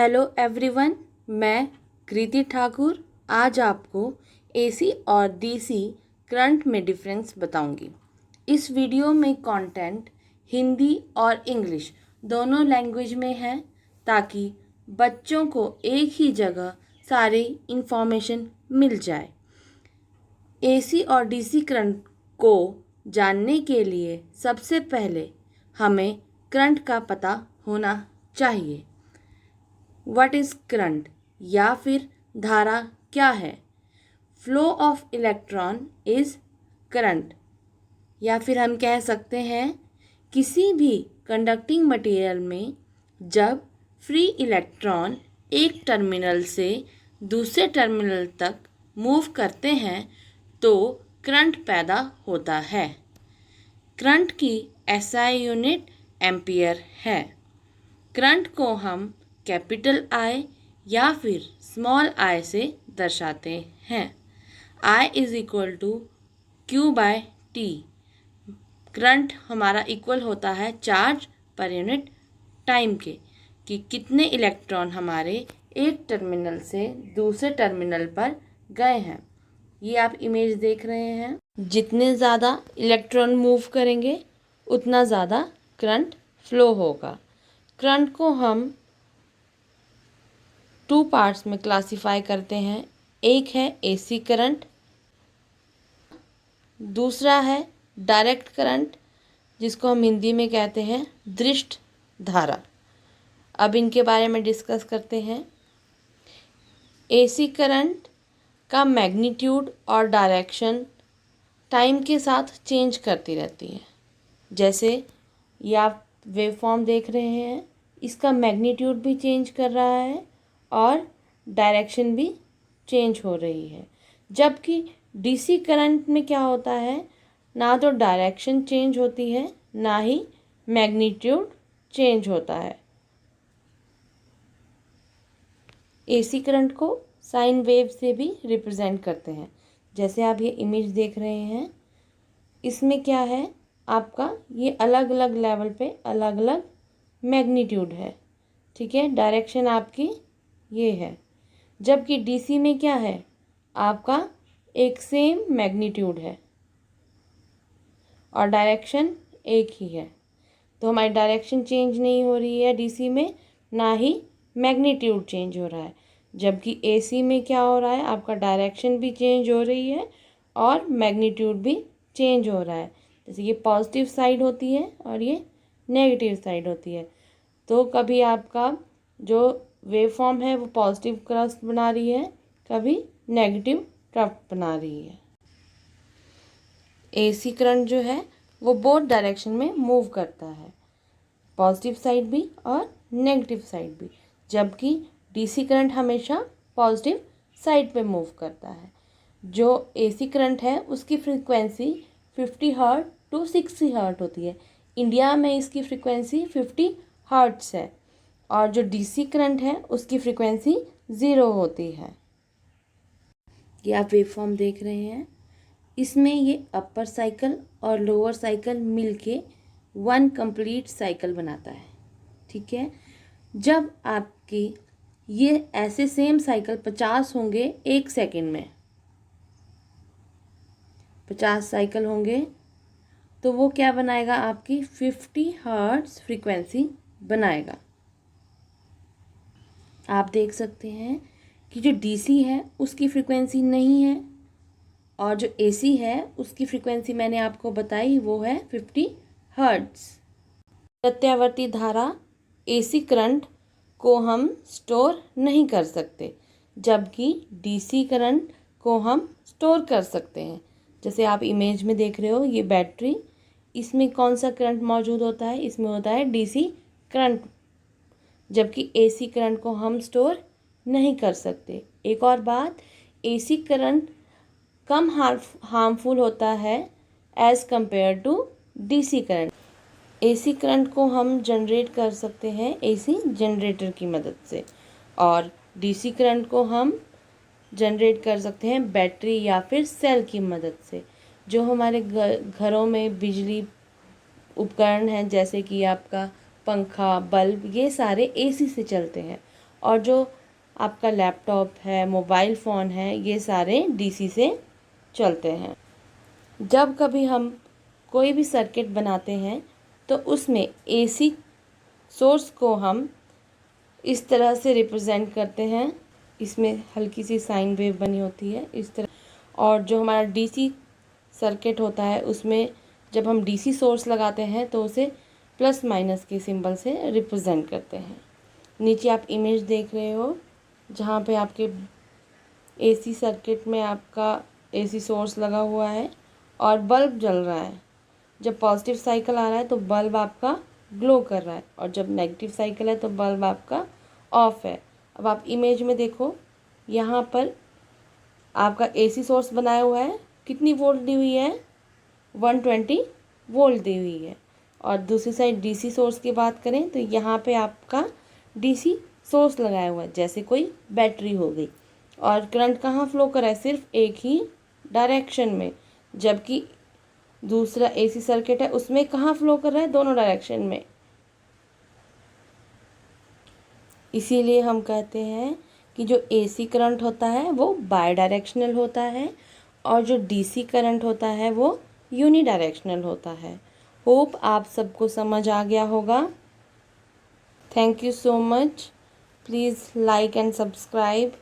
Hello everyone, मैं कृति ठाकुर आज आपको एसी और डीसी करंट में डिफरेंस बताऊंगी। इस वीडियो में कंटेंट हिंदी और इंग्लिश दोनों लैंग्वेज में है ताकि बच्चों को एक ही जगह सारी इंफॉर्मेशन मिल जाए। एसी और डीसी करंट को जानने के लिए सबसे पहले हमें करंट का पता होना चाहिए। व्हाट इज़ करंट या फिर धारा क्या है? Flow of electron is current, या फिर हम कह सकते हैं किसी भी कंडक्टिंग मटेरियल में जब फ्री इलेक्ट्रॉन एक टर्मिनल से दूसरे टर्मिनल तक मूव करते हैं तो करंट पैदा होता है। करंट की एसआई यूनिट एम्पियर है। करंट को हम कैपिटल आई या फिर स्मॉल आई से दर्शाते हैं। I is equal to Q by T. Current हमारा इक्वल होता है चार्ज पर यूनिट टाइम के, कि कितने इलेक्ट्रॉन हमारे एक टर्मिनल से दूसरे टर्मिनल पर गए हैं। ये आप इमेज देख रहे हैं। जितने ज़्यादा इलेक्ट्रॉन मूव करेंगे उतना ज़्यादा करंट फ्लो होगा। करंट को हम 2 पार्ट्स में क्लासिफाई करते हैं। एक है एसी करंट, दूसरा है डायरेक्ट करंट जिसको हम हिंदी में कहते हैं दृष्ट धारा। अब इनके बारे में डिस्कस करते हैं। एसी करंट का मैग्नीट्यूड और डायरेक्शन टाइम के साथ चेंज करती रहती है। जैसे ये आप वेवफॉर्म देख रहे हैं, इसका मैग्नीट्यूड भी चेंज कर रहा है और डायरेक्शन भी चेंज हो रही है। जबकि डीसी करंट में क्या होता है, ना तो डायरेक्शन चेंज होती है ना ही मैग्नीट्यूड चेंज होता है। एसी करंट को साइन वेव से भी रिप्रेजेंट करते हैं। जैसे आप ये इमेज देख रहे हैं, इसमें क्या है, आपका ये अलग अलग लेवल पे अलग अलग मैग्नीट्यूड है। ठीक है, डायरेक्शन आपकी ये है। जबकि डीसी में क्या है, आपका एक सेम मैग्नीट्यूड है और डायरेक्शन एक ही है। तो हमारी डायरेक्शन चेंज नहीं हो रही है डीसी में, ना ही मैग्नीट्यूड चेंज हो रहा है। जबकि एसी में क्या हो रहा है, आपका डायरेक्शन भी चेंज हो रही है और मैग्नीट्यूड भी चेंज हो रहा है। जैसे ये पॉजिटिव साइड होती है और ये नेगेटिव साइड होती है। तो कभी आपका जो वेवफॉर्म है वो पॉजिटिव क्रस्ट बना रही है, कभी नेगेटिव क्रस्ट बना रही है। एसी करंट जो है वो बोथ डायरेक्शन में मूव करता है, पॉजिटिव साइड भी और नेगेटिव साइड भी। जबकि डीसी करंट हमेशा पॉजिटिव साइड पे मूव करता है। जो एसी करंट है उसकी फ्रीक्वेंसी 50 हर्ट्ज टू 60 हर्ट्ज होती है। इंडिया में इसकी फ्रीक्वेंसी 50 हर्ट्ज है और जो डीसी करंट है उसकी फ्रीक्वेंसी 0 होती है। ये आप वेवफॉर्म देख रहे हैं, इसमें ये अपर साइकिल और लोअर साइकिल मिलके 1 कंप्लीट साइकिल बनाता है। ठीक है, जब आपकी ये ऐसे सेम साइकिल 50 होंगे 1 सेकेंड में, 50 साइकिल होंगे तो वो क्या बनाएगा, आपकी 50 हर्ट्ज फ्रीक्वेंसी बनाएगा। आप देख सकते हैं कि जो डीसी है उसकी फ्रीक्वेंसी नहीं है और जो एसी है उसकी फ्रीक्वेंसी मैंने आपको बताई वो है 50 हर्ट्ज। प्रत्यावर्ती धारा एसी करंट को हम स्टोर नहीं कर सकते, जबकि डीसी करंट को हम स्टोर कर सकते हैं। जैसे आप इमेज में देख रहे हो, ये बैटरी, इसमें कौन सा करंट मौजूद होता है, इसमें होता है डीसी करंट। जबकि एसी करंट को हम स्टोर नहीं कर सकते। एक और बात, एसी करंट कम हार्मफुल होता है as compared to DC current. AC current को हम जनरेट कर सकते हैं एसी जनरेटर की मदद से, और डीसी करंट को हम जनरेट कर सकते हैं बैटरी या फिर सेल की मदद से। जो हमारे घरों में बिजली उपकरण हैं, जैसे कि आपका पंखा, बल्ब, ये सारे एसी से चलते हैं और जो आपका लैपटॉप है, मोबाइल फ़ोन है, ये सारे डीसी से चलते हैं। जब कभी हम कोई भी सर्किट बनाते हैं तो उसमें एसी सोर्स को हम इस तरह से रिप्रेजेंट करते हैं, इसमें हल्की सी साइन वेव बनी होती है इस तरह। और जो हमारा डीसी सर्किट होता है उसमें जब हम डीसी सोर्स लगाते हैं तो उसे प्लस माइनस के सिंबल से रिप्रेजेंट करते हैं। नीचे आप इमेज देख रहे हो जहाँ पे आपके एसी सर्किट में आपका एसी सोर्स लगा हुआ है और बल्ब जल रहा है। जब पॉजिटिव साइकिल आ रहा है तो बल्ब आपका ग्लो कर रहा है और जब नेगेटिव साइकिल है तो बल्ब आपका ऑफ है। अब आप इमेज में देखो, यहाँ पर आपका एसी सोर्स बनाया हुआ है, कितनी वोल्ट दी हुई है, 120 वोल्ट दी हुई है। और दूसरी साइड डीसी सोर्स की बात करें तो यहाँ पे आपका डीसी सोर्स लगाया हुआ है, जैसे कोई बैटरी हो गई। और करंट कहाँ फ्लो कर रहा है, सिर्फ एक ही डायरेक्शन में, जबकि दूसरा एसी सर्किट है उसमें कहाँ फ्लो कर रहा है, दोनों डायरेक्शन में। इसीलिए हम कहते हैं कि जो एसी करंट होता है वो बाई डायरेक्शनल होता है और जो डीसी करंट होता है वो यूनी डायरेक्शनल होता है। होप आप सबको समझ आ गया होगा। Thank you so much. Please like and subscribe.